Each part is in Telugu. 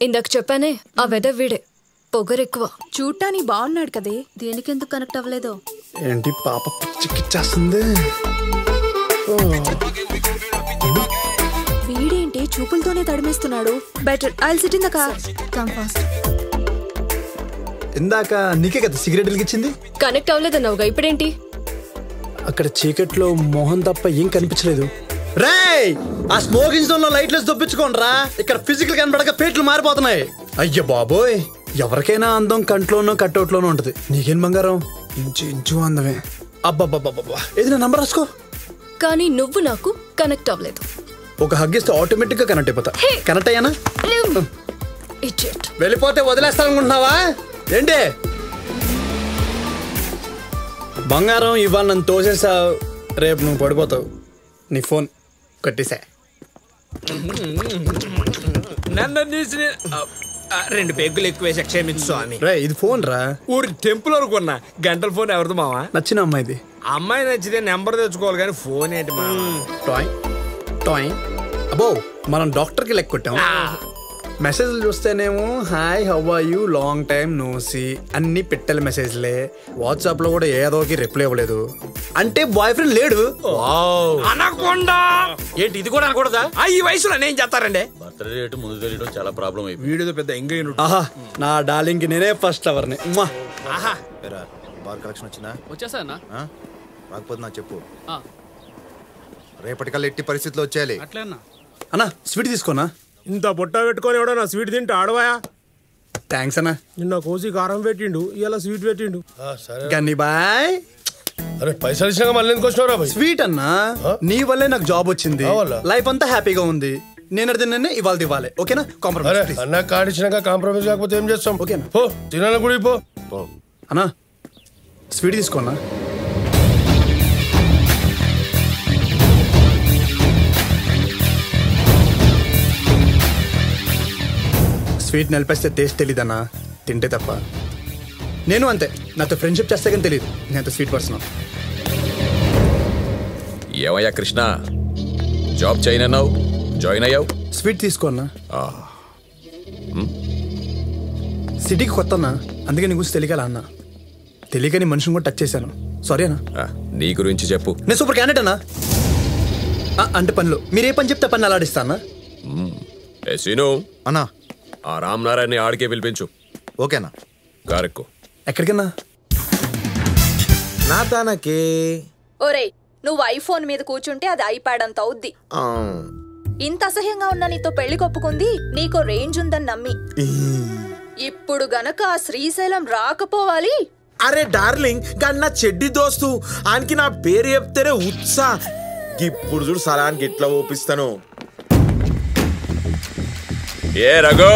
ఇందాక చెప్పానే ఆ వెదర్ వీడే పొగరెక్కువ. చూడటానికి బాగున్నాడు కదే, దేనికెందుకు కనెక్ట్ అవ్వలేదో ఏంటి పాప పిచ్చికిచ్చేస్తుంది. వీడేంటి చూపులతోనే తడిమేస్తున్నాడు. Better I will sit in the car. Come fast. ఇందాక నీకే కదా సిగరెట్ వెలిగించింది. కనెక్ట్ అవ్వలేదన్నావుగా, ఇప్పుడేంటి? అక్కడ చీకట్లో మోహన్ తప్ప ఏం కనిపించలేదు. రేయ్, ఆ స్మోకింగ్ జోన్ లో లైట్లెస్ దొప్పించుకోండిరా. ఇక్కడ ఫిజికల్ కనబడక పేట్లు మారిపోతున్నాయి. అయ్యో బాబోయ్, ఎవరికైనా అందం కంట్లోనో కట్అవుట్లోనో ఉంటది. నీకేం బంగారం, ఇంచు ఇంచు అందమే. అబ్బాబ్బాబ్బా, ఏది నా నంబర్ రాసుకో. కానీ నువ్వు నాకు కనెక్ట్ అవ్వలేదు. ఒక హగ్ ఇస్తే ఆటోమేటిక్ గా కనెక్ట్ అయిపోతా. కనెక్ట్ అయ్యానా? వెళ్ళిపోతే వదిలేస్తానుకుంటున్నావా ఏంటి? బంగారం ఇవాళ నన్ను తోసేసావు, రేపు నువ్వు పడిపోతావు. నీ ఫోన్ కట్టేసా. నన్ను చూసి 2 పెగ్గులు ఎక్కువేసా, క్షమించు స్వామి. ఇది ఫోన్ రా. ఊరి టెంపుల్ అనుకున్నా. గంటల ఫోన్ ఎవరిది మావా? నచ్చిన అమ్మాయిది. అమ్మాయి నచ్చితే నెంబర్ తెచ్చుకోవాలి కానీ ఫోన్ ఏంటి మా? టాయ్ టాయ్. అబ్బో, మనం డాక్టర్కి లెక్క కొట్టాం. మెసేజ్లు చూస్తేనేమో hi how are you, long time no see అన్ని పెట్టెల మెసేజ్లే. వాట్సాప్ లో కూడా ఏదోకి రిప్లై ఇవ్వలేదు. అంటే బాయ్ ఫ్రెండ్ లేడు. అనకుండా ఏంటి ఇది కూడా అనకూడదా? ఈ వయసులో నేను చేస్తారండి. బర్త్డే డేట్ ముందు తెలియడం చాలా ప్రాబ్లం అయిపోయింది. వీడియో పెద్ద ఎంగేజ్. ఆహా, నా డార్లింగ్ కి నేనే ఫస్ట్ అవర్ని. ఆహా, బార్ కలెక్షన్ వచ్చిందా? వచ్చేసా రాకపోతే నాకు చెప్పు. రేపటికల్లా ఎట్టి పరిస్థితిలో వచ్చేయాలి. అన్నా స్వీట్ తీసుకోనా. ఇంత బుట్ట పెట్టుకొని ఎవడో నా స్వీట్ తింటే ఆడవాయా? థ్యాంక్స్ అన్నా. నిన్న కోసి కారం పెట్టిండు, ఇలా స్వీట్ పెట్టిండు. గన్ని బాయ్. అరే పైసలు ఇచ్చినాక మళ్ళీ ఎందుకు వచ్చినావురా బాయ్? స్వీట్ అన్నా, నీ వల్లే నాకు జాబ్ వచ్చింది. లైఫ్ అంతా హ్యాపీగా ఉంది. నేను అడిగిన ఇవాళ ఇవ్వాలి. ఓకేనా? కాంప్రమైజ్. అన్న కార్డు ఇచ్చినాక కాంప్రమైజ్ కాకపోతే ఏం చేస్తాం? ఓకేనా? పో తినాల గుడి పో. అన్నా స్వీట్ తీసుకోనా. స్వీట్ నిలిపేస్తే టేస్ట్ తెలీదన్నా, తింటే తప్ప. నేను అంతే, నాతో ఫ్రెండ్షిప్ చేస్తే కానీ తెలియదు నేను స్వీట్ పర్సన్. ఏమయ్యా కృష్ణ, జాబ్ చేయనన్నావు, జాయిన్ అయ్యావు. స్వీట్ తీసుకోన్నా. సిటీకి కొత్త అన్నా, అందుకే నీ గురించి తెలియగల అన్న. తెలియకని మనిషిని కూడా టచ్ చేశాను. సారీ అన్నా. నీ గురించి చెప్పు. నేను సూపర్ క్యాండిడేట్ అన్నా. అంటే పనిలో మీరు ఏ పని చెప్తే పని అలాడిస్తా అన్నా. అన్నా ఆ రామ్ నారాయణ ఆడికే పిలిపించు. ఓకేనా? కారెక్కు. ఎక్కడికన్నా? నా తనకే. ఒరే, నువ్వు ఐఫోన్ మీద కూర్చుంటే అది ఐప్యాడ్ అంత అవుద్ది. ఇంత అసహ్యంగా ఉన్నా నీతో పెళ్లి కొప్పుకుంది నీకో రేంజ్ ఉందని నమ్మి. ఇప్పుడు గనక ఆ శ్రీశైలం రాకపోవాలి. అరే డార్లింగ్, గన్న చెడ్డి దోస్తు ఆయనకి నా పేరు చెప్తేనే ఉత్సా. ఇప్పుడు చూడు సలానికి ఎట్లా ఓపిస్తాను. ఏ రఘు.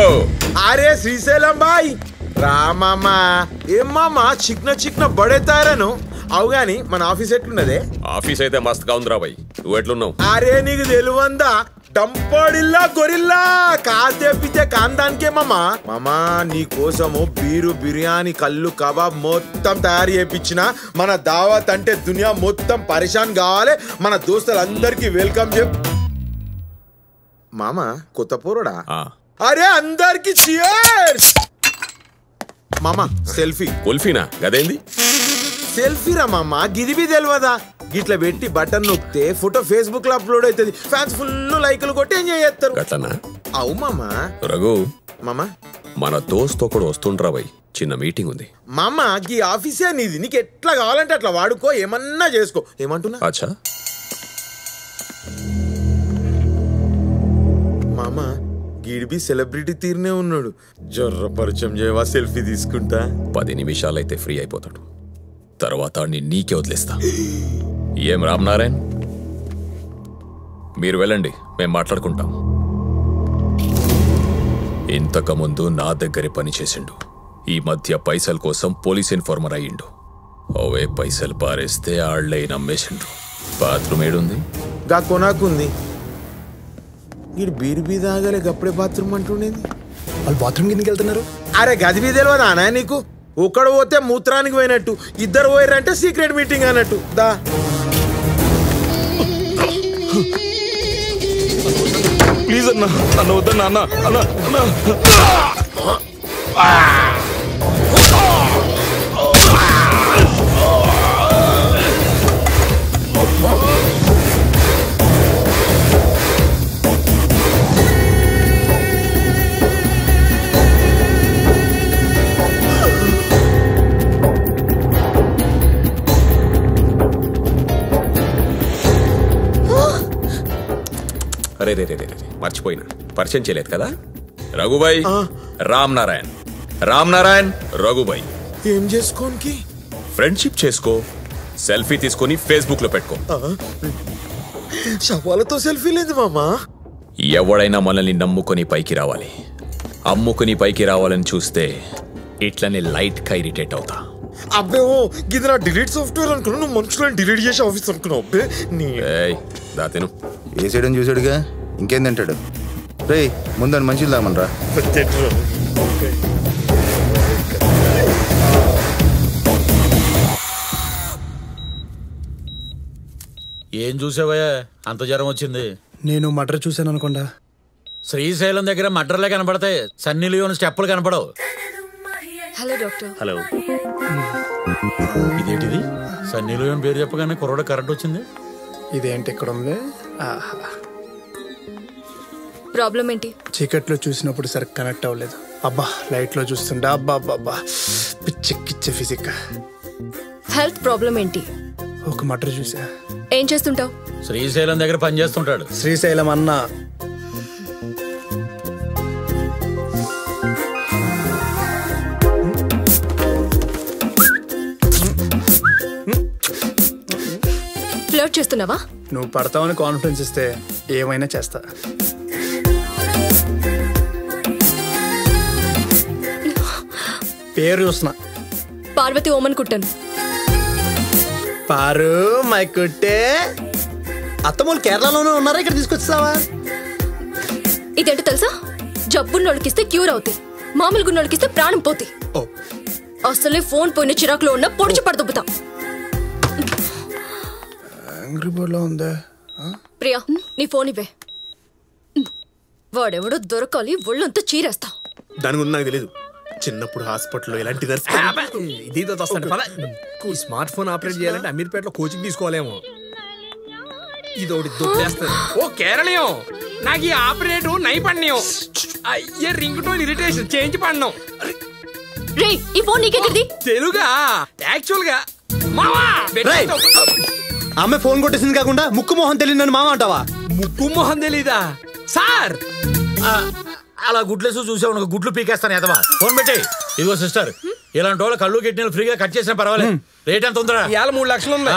అరే శ్రీశైలం బాయ్. రామమ్మా ఏం మామా చిక్న బడేతారను. అవు గాని మన ఆఫీస్ ఎట్లున్నదే? ఆఫీస్ అయితే మస్త్ గా ఉందిరా బాయ్. నువ్వు ఎట్లున్నావు? అరే నీకు తెలివందా, డంపడిల్లా గొరిల్లా కాల్ తెప్పితే కాందానికే మామా. మామా నీ కోసము బీరు, బిర్యానీ, కళ్ళు, కబాబ్ మొత్తం తయారు చేయించిన. మన దావత్ అంటే దునియా మొత్తం పరిశాన్ కావాలి. మన దోస్తులందరికీ వెల్కమ్ చెప్. మామా కొత్త పోరుడా? అరే అందరికి చియర్స్. మామా సెల్ఫీ. కుల్ఫీనా? గదేంది సెల్ఫీ రా మామా, గిదిబి తెలియదా? గిట్లా పెట్టి బటన్ నొక్కితే ఫోటో ఫేస్బుక్ లో అప్లోడ్ అవుతుంది. ఫ్యాన్స్ ఫుల్ లైకులు కొట్టి ఎంజాయ్ చేస్తారు. గట్లనా? అవు మామా. రఘు మామా, మన దోస్త్ ఒకడు వస్తుండ్రా బాయ్, చిన్న మీటింగ్ ఉంది. మామా గీ ఆఫీసే నీది, నీకు ఎట్లా కావాలంటే అట్లా వాడుకో, ఏమన్నా చేసుకో. ఏమంటున్నా? అచ్చా మామా గిడిబి సెలబ్రిటీ తీరునే ఉన్నాడు. జొర్ర పరిచయం చేయవా, సెల్ఫీ తీసుకుంటా. 10 నిమిషాలైతే ఫ్రీ అయిపోతాడు. తర్వాత నీకే వదిలేస్తా. ఏం రామ్ నారాయణ్, మీరు వెళ్ళండి, మేము మాట్లాడుకుంటాం. ఇంతకుముందు నా దగ్గరే పని చేసిండు. ఈ మధ్య పైసల కోసం పోలీస్ ఇన్ఫార్మర్ అయ్యిండు. అవే పైసలు పారేస్తే ఆళ్లే నమ్మేసిండు. బాత్రూమ్ ఏడుంది? గా కొనాకుంది. వీడు బీరు బీ తాగలే, అప్పుడే బాత్రూమ్ అంటుండేది. వాళ్ళు బాత్రూమ్ కిందకి వెళ్తున్నారు. అరే గది బీ తెలియదా అనా నీకు? ఒకడు పోతే మూత్రానికి పోయినట్టు, ఇద్దరు పోయారంటే సీక్రెట్ మీటింగ్ అన్నట్టు. దా ప్లీజ్ అన్న అన్న వద్దన్న అన్న అన్న అన్న అరే రే రే రే మర్చిపోయినా పరిచయం చేయలేదు కదా రఘుబాయ్ రామ్ నారాయణ్ రామ్ నారాయణ్ రఘుబాయ్ ఏం చేసుకోనికి ఫ్రెండ్షిప్ చేసుకో సెల్ఫీ తీసుకొని ఫేస్బుక్ లో పెట్టుకో శవాలతో సెల్ఫీ లేదు మామా ఎవడైనా మనల్ని నమ్ముకొని పైకి రావాలి అమ్ముకుని పైకి రావాలని చూస్తే ఇట్లనే లైట్ గా ఇరిటేట్ అవుతా అబ్బే ఓ ఇది నా డిలీట్ సాఫ్ట్వేర్ అనుకున్నా నువ్వు మనుషులను డిలీట్ చేసి ఆఫీస్ అనుకున్నావు అబ్బే నీ దా తిను వేసేయడం చూసాడుగా ఇంకేం తింటాడు రే ముందని మంచిది దామనరా ఏం చూసావయ్యా అంత జ్వరం వచ్చింది? నేను మటర్ చూశాను అనుకోండా. శ్రీశైలం దగ్గర మటర్లే కనపడతాయి, సన్నీ లియోన్ స్టెప్పులు కనపడవు. Hello doctor. హలో. ఇదేంటిది? సన్నీ లియోన్ పేరు చెప్పగానే కుర్రోడ కరెంట్ వచ్చింది. ఇదేంటి ఇక్కడ ఉంది? ప్రాబ్లం ఏంటి? చీకట్లో చూసినప్పుడు సరిగ్గా కనెక్ట్ అవ్వలేదు. అబ్బా లైట్ లో చూస్తుంటే అబ్బా అబ్బా పిచ్చెక్కిచ్చే ఫిజిక్. హెల్త్ ప్రాబ్లం ఏంటి? ఒక మటర్ చూసా. ఏం చేస్తుంటావు? శ్రీశైలం దగ్గర పని చేస్తుంటాడు. శ్రీశైలం అన్నా ఫ్లర్ట్ చేస్తున్నావా? నువ్వు పడతావని కాన్ఫిడెన్స్ ఇస్తే ఏమైనా చేస్తా. పేరు చూస్తున్నా. పార్వతి ఓమన్ కుట్టాను. పారు మై కుట్టే. అత్తమ్మలు కేరళలోనే ఉన్నారా, ఇక్కడ తీసుకొచ్చావా? ఇదేంటో తెలుసా? జబ్బున్నోళ్ళకిస్తే క్యూర్ అవుతాయి, మామూలు గున్నోళ్ళకిస్తే ప్రాణం పోతాయి. అసలే ఫోన్ పోయిన చిరాకులో ఉన్న పొడిచి పడదొబ్బుతా. ప్రియా నీ ఫోన్ ఇవ్వే. వాడెవడో దొరకాలి, ఒళ్ళంతా చీరేస్తా. దాని గురించి నాకు తెలీదు. చిన్నప్పుడు హాస్పిటల్లో ఎలాంటి స్మార్ట్ ఫోన్ ఆపరేట్ చేయాలంటే అమీర్పేటలో కోచింగ్ తీసుకోవాలేమో. ఇదోటి దొబ్బేస్తుంది. ఓ కేరళీయం, నాకు ఈ ఆపరేటర్ నై పడినాం. అయ్యే రింగ్ టోన్ ఇరిటేషన్ చేంజ్ పడినాం. రే ఈ ఫోన్ నీకెక్కడిది? తెలుగా యాక్చువల్ గా మావా ఆమె ఫోన్ కొట్టేసింది కాకుండా ముక్కు మొహం తెలియదు మామ అంటావా? ముక్కు మొహం తెలీదా సార్? అలా గుడ్లేసు చూసావు, గుడ్లు పీకేస్తాను ఎదవా. ఫోన్ పెట్టి. ఇదిగో సిస్టర్, ఇలాంటి వాళ్ళు కళ్ళు కిడ్నీలు ఫ్రీగా కట్ చేసినా పర్వాలేదు. రేట్ ఎంత ఉందిరా? 3 లక్షలు ఉంది.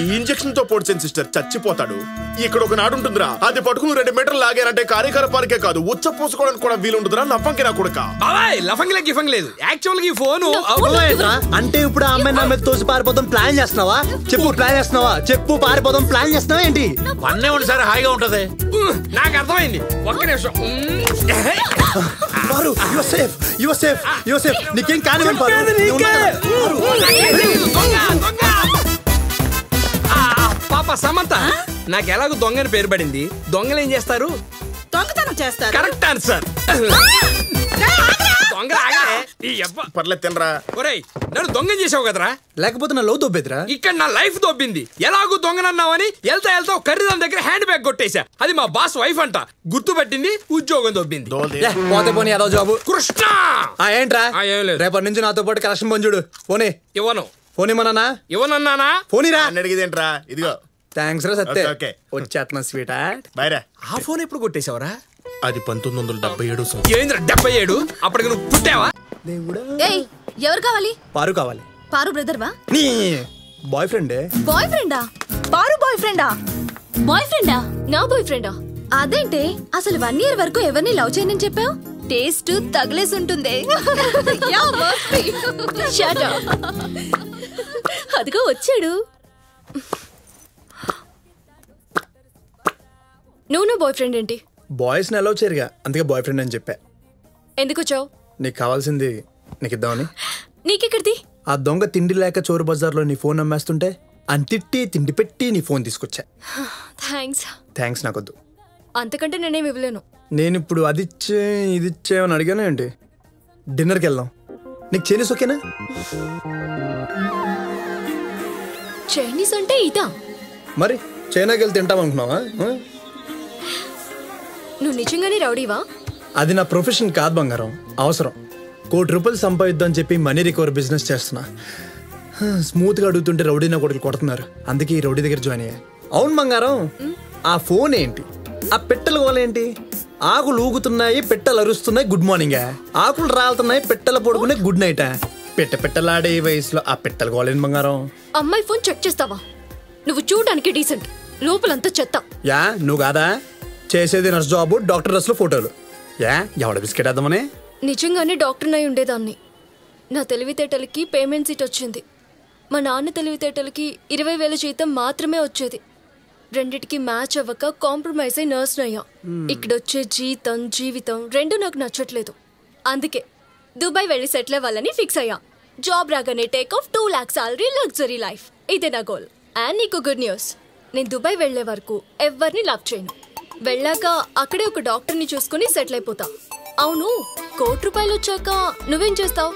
ఈ ఇంజెక్షన్ తో పొడిచిన సిస్టర్ చచ్చిపోతాడు. ఇక్కడ ఒక నాడు ఉంటుందిరా, అది పట్టుకుని 2 మీటర్లు లాగారంటే కార్యకలాపానికే కాదు ఉచ్చ పోసుకోవడానికి కూడా వీలుంటుందిరా. నవ్వంకి నా కొడుక బాబాయ్ లఫంగి లెగ్ గిఫంగి లేదు. యాక్చువల్ గా ఈ ఫోన్ అంటే ఇప్పుడు ఆ అమ్మాయి నా మీద తోసి పారిపోతాం ప్లాన్ చేస్తున్నావా? చెప్పు ప్లాన్ చేస్తున్నావా? చెప్పు పారిపోతాం ప్లాన్ చేస్తున్నావా ఏంటి? పన్నే ఉండి సరే హాయిగా ఉంటది. నాకు అర్థమైంది. ఒక్క నిమిషం. నీకేం కానివ్వండి పారు. పాప సమంత, నాకు ఎలాగో దొంగని పేరు పడింది. దొంగలు ఏం చేస్తారు? దొంగతనం చేస్తారు. Correct answer. దొంగ పర్లేదు తినరా. ఒరేయ్ నన్ను దొంగని చేసావు కదరా, లేకపోతే నా లో దొబ్బేదిరా. ఇక్కడ నా లైఫ్ దొబ్బింది. ఎలాగూ దొంగనన్నావని వెళ్తా వెళ్తా ఖరీదాని దగ్గర హ్యాండ్ బ్యాగ్ కొట్టేశా. అది మా బాస్ వైఫ్ అంట. గుర్తుపట్టింది, ఉద్యోగం దొబ్బింది. పోతే పోనీ ఏదో జాబు. కృష్ణ ఏంట్రా? ఏం లేదు. రేపటి నుంచి నాతో పాటు కలెక్షన్ పొందుడు. పోనీ. ఇవ్వను. ఫోన్ ఇమ్మన్నా? ఇవ్వనన్నానా? ఫోనీరా. అడిగేదేంట్రా? ఇదిగో. థ్యాంక్స్ రా సత్తే. ఓకే. వచ్చేస్తున్నా స్వీట్. బైరా. ఆ ఫోన్ ఎప్పుడు కొట్టేశావరా? అది 1977. ఏంద్ర 77? అప్పటికి నువ్వు పుట్టావా? ఎవరు కావాలి? పారు కావాలి. పారు బ్రదర్ వా? బాయ్ ఫ్రెండే. బాయ్ ఫ్రెండా? పారు బాయ్ ఫ్రెండా? బాయ్ ఫ్రెండా? నా బాయ్ ఫ్రెండా? అదేంటే అసలు 1 year వరకు ఎవరిని లవ్ చేయనని చెప్పావు? టేస్ట్ తగిలేసి ఉంటుంది. అదిగో వచ్చాడు. నువ్వు నా బాయ్ ఫ్రెండ్ ఏంటి? బాయ్స్ ని అలౌ చేయరుగా, అందుకే బాయ్ ఫ్రెండ్ అని చెప్పా. ఎందుకు వచ్చావు? నీకు కావాల్సింది నీకు ఇద్దామని. నీకెక్కడిది? ఆ దొంగ తిండి లేక చోరు బజార్లో నీ ఫోన్ అమ్మేస్తుంటే అంతిట్టి తిండి పెట్టి నీ ఫోన్ తీసుకొచ్చా. థ్యాంక్స్. థ్యాంక్స్ నాకొద్దు. అంతకంటే నేనేమి ఇవ్వలేను. నేను ఇప్పుడు అది ఇచ్చే ఇది ఇచ్చేమని అడిగాను ఏంటి? డిన్నర్కి వెళ్దాం. నీకు చైనీస్ ఓకేనా? చైనీస్ అంటే ఇదా? మరి చైనాకి వెళ్ళి తింటామనుకున్నావా? నువ్వు నిజంగానే రౌడీవా? అది నా ప్రొఫెషన్ కాదు బంగారం, అవసరం. ₹1,00,00,000 సంపాదిద్దాం అని చెప్పి మనీ రికవర్ బిజినెస్ చేస్తున్నా. స్మూత్గా అడుగుతుంటే రౌడీ నా కొడుకులు కొడుతున్నారు, అందుకే ఈ రౌడీ దగ్గర జాయిన్ అయ్యా. అవును బంగారం, ఆ ఫోన్ ఏంటి? ఆ పెట్టెల గోలేంటి? ఆకులు ఊగుతున్నాయి, పెట్టెలు అరుస్తున్నాయి, గుడ్ మార్నింగ్. ఆకులు రాలుతున్నాయి, పెట్టెల పడుకునే గుడ్ నైట్. పెట్టెలాడే ఈ వయసులో ఆ పెట్టెల గోలేంటి బంగారం? అమ్మాయి ఫోన్ చెక్ చేస్తావా? నువ్వు చూడడానికి డీసెంట్, లోపలంతా చెత్త. యా నువ్వు కాదా చేసేది? నర్స్ జాబ్, డాక్టర్ డ్రెస్లో ఫోటోలు. యా ఎవడ బిస్కెట్ వేద్దామని? నిజంగానే డాక్టర్నై ఉండేదాన్ని. నా తెలివితేటలకి పేమెంట్ సీట్ వచ్చింది. మా నాన్న తెలివితేటలకి 20,000 జీతం మాత్రమే వచ్చేది. రెండిటికి మ్యాచ్ అవ్వక కాంప్రమైజ్ అయి నర్స్ అయ్యా. ఇక్కడొచ్చే జీతం జీవితం రెండు నాకు నచ్చట్లేదు. అందుకే దుబాయ్ వెళ్ళి సెటిల్ అవ్వాలని ఫిక్స్ అయ్యా. జాబ్ రాగానే take off 2 lakhs salary, luxury life, ఇదే నా గోల్. అండ్ నీకు గుడ్ న్యూస్, నేను దుబాయ్ వెళ్లే వరకు ఎవరిని లవ్ చేయను. వెళ్ళాక అక్కడే ఒక డాక్టర్ని చూసుకుని సెటిల్ అయిపోతా. అవును, ₹1,00,00,000 వచ్చాక నువ్వేం చేస్తావు?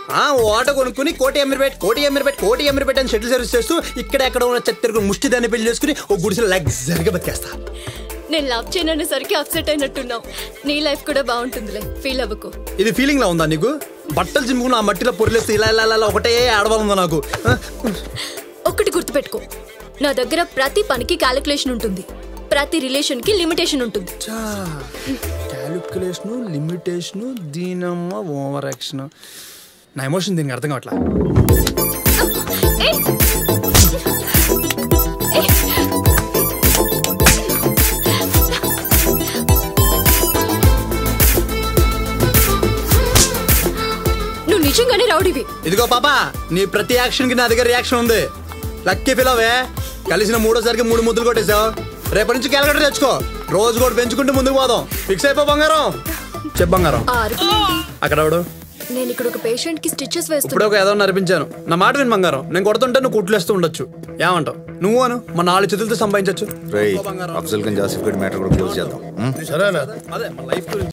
ఆటో కొనుక్కుని కోటి అమీర్పేట్ అని షటిల్ సర్వీస్ చేస్తూ ఇక్కడ ఎక్కడ ఉన్న చెత్త ముష్టి దాన్ని పెళ్లి చేసుకుని ఒక గుడిసెలో లగ్జరీగా బతికేస్తా. నేను లవ్ చేయననేసరికి అప్సెట్ అయినట్టున్నావు. నీ లైఫ్ కూడా బాగుంటుందిలే, ఫీల్ అవ్వకు. ఇది ఫీలింగ్ లా ఉందా నీకు? బట్టలు చింపుకుని ఆ మట్టిలో పొరిలేస్తే ఇలా ఇలా ఒకటే ఆడవాలందా నాకు? ఒక్కటి గుర్తుపెట్టుకో, నా దగ్గర ప్రతి పనికి క్యాలిక్యులేషన్ ఉంటుంది, ప్రతి రిలేషన్ కి లిమిటేషన్ ఉంటుంది. క్యాలిక్యులేషన్, లిమిటేషన్, దీనమ్మ ఓవర్ యాక్షన్. నా ఎమోషన్ దీనికి అర్థం కావట్లా. నువ్వు నిజంగానే రౌడీవి. ఇదిగో పాపా, నీ ప్రతి యాక్షన్ కి నా దగ్గర రియాక్షన్ ఉంది. లక్కీ ఫీల్ అవే. కలిసిన 3వ సారికి 3 ముద్దులు కొట్టేసావు. రేపటి నుంచి క్యాలిక్యులేటర్ తెచ్చుకో, రోజు కూడా పెంచుకుంటూ ముందుకు పోదాం. ఫిక్స్ అయిపో బంగారం. చెప్పు బంగారం. అక్కడ నేను ఇక్కడ ఒక పేషెంట్ కి స్టిచెస్ వేస్తున్నా. ఇప్పుడు ఒక ఏదో నడిపించాను. నా మాట విని బంగారం, నేను కొడుతుంటే నువ్వు కుట్లేస్తూ ఉండొచ్చు. ఏమంటావు? నువ్వు అను, మన 4 చేతులతో సంపాదించచ్చు. అఫ్జల్ గంజ్ ఆసిఫ్ గడ్ మ్యాటర్ కూడా క్లోజ్ చేద్దాం. అదే మన లైఫ్ గురించి.